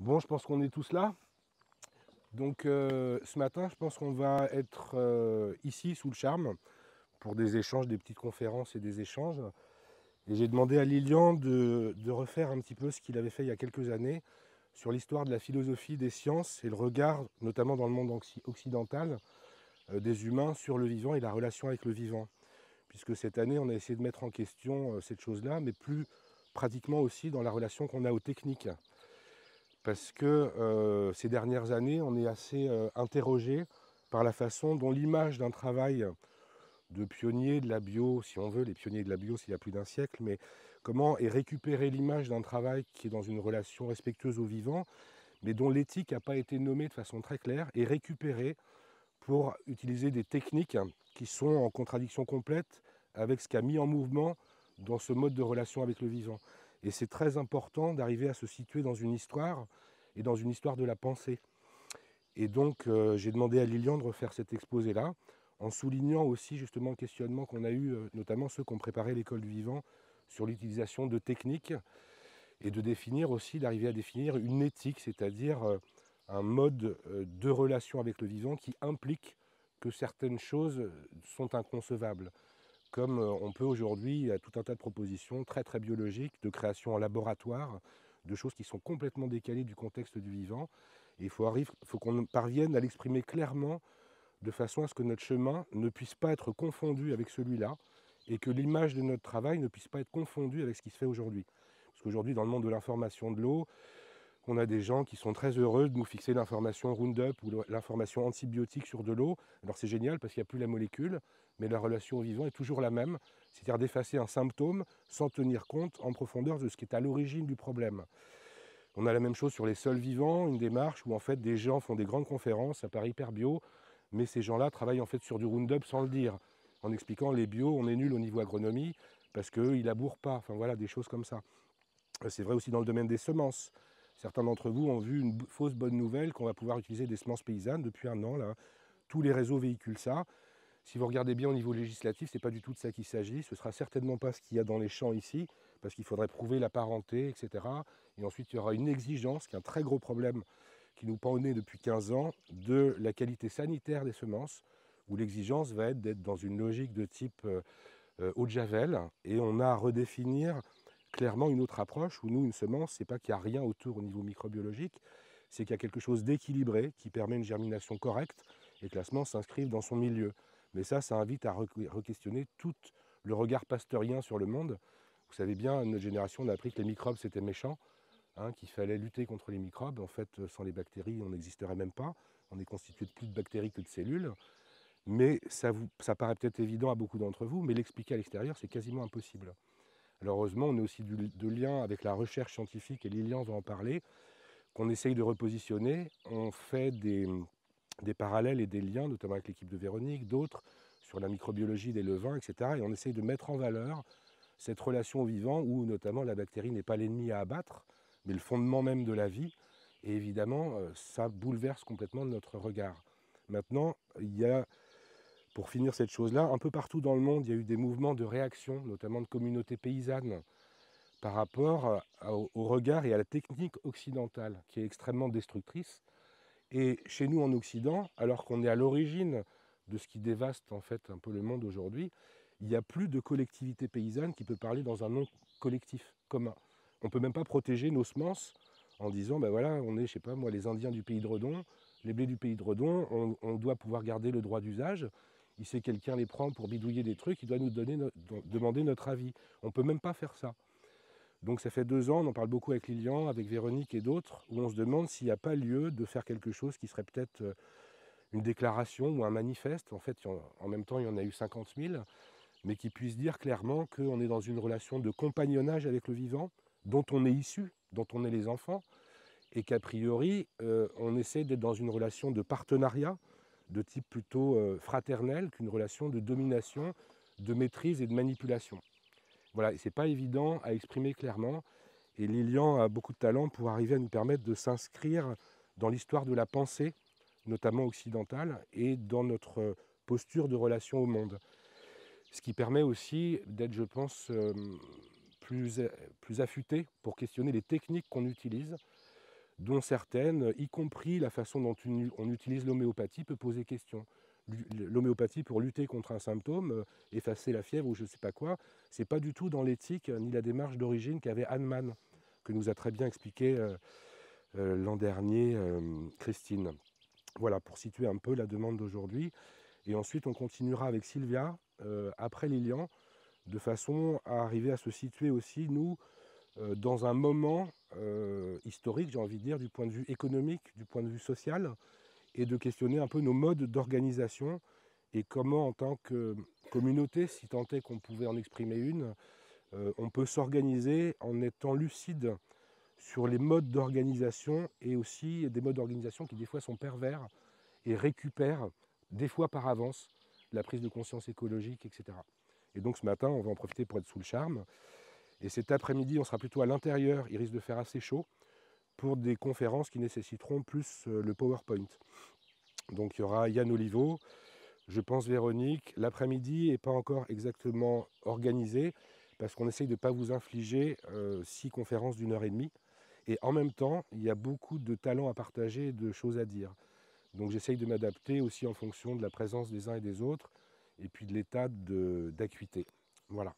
Bon, je pense qu'on est tous là. Donc ce matin, je pense qu'on va être ici sous le charme pour des échanges, des petites conférences et des échanges. Et j'ai demandé à Lilian de refaire un petit peu ce qu'il avait fait il y a quelques années sur l'histoire de la philosophie des sciences et le regard, notamment dans le monde occidental, des humains sur le vivant et la relation avec le vivant. Puisque cette année, on a essayé de mettre en question cette chose-là, mais plus pratiquement aussi dans la relation qu'on a aux techniques. Parce que ces dernières années, on est assez interrogé par la façon dont l'image d'un travail de pionnier de la bio, si on veut, les pionniers de la bio, s'il y a plus d'un siècle, mais comment est récupérée l'image d'un travail qui est dans une relation respectueuse au vivant, mais dont l'éthique n'a pas été nommée de façon très claire, et récupérée pour utiliser des techniques qui sont en contradiction complète avec ce qu'a mis en mouvement dans ce mode de relation avec le vivant. Et c'est très important d'arriver à se situer dans une histoire et dans une histoire de la pensée. Et donc j'ai demandé à Lilian de refaire cet exposé-là, en soulignant aussi justement le questionnement qu'on a eu, notamment ceux qui ont préparé l'école du vivant, sur l'utilisation de techniques, et de définir aussi, d'arriver à définir une éthique, c'est-à-dire un mode de relation avec le vivant qui implique que certaines choses sont inconcevables. Comme on peut aujourd'hui, il y a tout un tas de propositions très très biologiques, de création en laboratoire, de choses qui sont complètement décalées du contexte du vivant. Et il faut qu'on parvienne à l'exprimer clairement de façon à ce que notre chemin ne puisse pas être confondu avec celui-là et que l'image de notre travail ne puisse pas être confondue avec ce qui se fait aujourd'hui. Parce qu'aujourd'hui, dans le monde de l'information de l'eau, on a des gens qui sont très heureux de nous fixer l'information Roundup ou l'information antibiotique sur de l'eau. Alors c'est génial parce qu'il n'y a plus la molécule, mais la relation au vivant est toujours la même, c'est-à-dire d'effacer un symptôme sans tenir compte en profondeur de ce qui est à l'origine du problème. On a la même chose sur les sols vivants, une démarche où en fait des gens font des grandes conférences, ça paraît hyper bio, mais ces gens-là travaillent en fait sur du Roundup sans le dire, en expliquant les bio, on est nul au niveau agronomie parce qu'eux, ils labourent pas, enfin voilà, des choses comme ça. C'est vrai aussi dans le domaine des semences. Certains d'entre vous ont vu une fausse bonne nouvelle qu'on va pouvoir utiliser des semences paysannes depuis un an. Là. Tous les réseaux véhiculent ça. Si vous regardez bien au niveau législatif, ce n'est pas du tout de ça qu'il s'agit. Ce ne sera certainement pas ce qu'il y a dans les champs ici, parce qu'il faudrait prouver la parenté, etc. Et ensuite, il y aura une exigence, qui est un très gros problème qui nous pend au nez depuis 15 ans, de la qualité sanitaire des semences, où l'exigence va être d'être dans une logique de type eau de javel, et on a à redéfinir clairement une autre approche où nous, une semence, c'est pas qu'il n'y a rien autour au niveau microbiologique, c'est qu'il y a quelque chose d'équilibré qui permet une germination correcte et que la semence s'inscrive dans son milieu. Mais ça invite à re-questionner tout le regard pasteurien sur le monde. Vous savez bien, notre génération, on a appris que les microbes, c'était méchant, hein, qu'il fallait lutter contre les microbes. En fait, sans les bactéries, on n'existerait même pas. On est constitué de plus de bactéries que de cellules. Mais ça paraît peut-être évident à beaucoup d'entre vous, mais l'expliquer à l'extérieur, c'est quasiment impossible. Alors heureusement, on est aussi de lien avec la recherche scientifique, et Lilian va en parler, qu'on essaye de repositionner. On fait des parallèles et des liens, notamment avec l'équipe de Véronique, d'autres, sur la microbiologie des levains, etc. Et on essaye de mettre en valeur cette relation au vivant où notamment la bactérie n'est pas l'ennemi à abattre, mais le fondement même de la vie. Et évidemment, ça bouleverse complètement notre regard. Maintenant, il y a, pour finir cette chose-là, un peu partout dans le monde, il y a eu des mouvements de réaction, notamment de communautés paysannes, par rapport au regard et à la technique occidentale, qui est extrêmement destructrice. Et chez nous en Occident, alors qu'on est à l'origine de ce qui dévaste en fait un peu le monde aujourd'hui, il n'y a plus de collectivité paysanne qui peut parler dans un nom collectif, commun. On ne peut même pas protéger nos semences en disant, ben voilà, on est, je sais pas moi, les Indiens du pays de Redon, les blés du pays de Redon, on doit pouvoir garder le droit d'usage. Il sait quelqu'un les prend pour bidouiller des trucs, il doit nous demander notre avis. On ne peut même pas faire ça. Donc ça fait 2 ans, on en parle beaucoup avec Lilian, avec Véronique et d'autres, où on se demande s'il n'y a pas lieu de faire quelque chose qui serait peut-être une déclaration ou un manifeste. En fait, en même temps, il y en a eu 50 000, mais qui puisse dire clairement qu'on est dans une relation de compagnonnage avec le vivant, dont on est issu, dont on est les enfants, et qu'a priori, on essaie d'être dans une relation de partenariat, de type plutôt fraternel, qu'une relation de domination, de maîtrise et de manipulation. Voilà, et c'est pas évident à exprimer clairement. Et Lilian a beaucoup de talent pour arriver à nous permettre de s'inscrire dans l'histoire de la pensée, notamment occidentale, et dans notre posture de relation au monde. Ce qui permet aussi d'être, je pense, plus affûté pour questionner les techniques qu'on utilise, dont certaines, y compris la façon dont on utilise l'homéopathie, peut poser question. L'homéopathie pour lutter contre un symptôme, effacer la fièvre ou je ne sais pas quoi, c'est pas du tout dans l'éthique ni la démarche d'origine qu'avait Hahnemann, que nous a très bien expliqué l'an dernier Christine. Voilà, pour situer un peu la demande d'aujourd'hui. Et ensuite, on continuera avec Sylvia, après Lilian, de façon à arriver à se situer aussi, nous, dans un moment historique, j'ai envie de dire, du point de vue économique, du point de vue social, et de questionner un peu nos modes d'organisation et comment, en tant que communauté, si tant est qu'on pouvait en exprimer une, on peut s'organiser en étant lucide sur les modes d'organisation et aussi des modes d'organisation qui des fois sont pervers et récupèrent des fois par avance la prise de conscience écologique, etc. Et donc ce matin, on va en profiter pour être sous le charme. Et cet après-midi, on sera plutôt à l'intérieur, il risque de faire assez chaud, pour des conférences qui nécessiteront plus le PowerPoint. Donc il y aura Yann Oliveau, je pense Véronique. L'après-midi n'est pas encore exactement organisé, parce qu'on essaye de ne pas vous infliger 6 conférences d'1 h 30. Et en même temps, il y a beaucoup de talents à partager et de choses à dire. Donc j'essaye de m'adapter aussi en fonction de la présence des uns et des autres, et puis de l'état d'acuité. Voilà.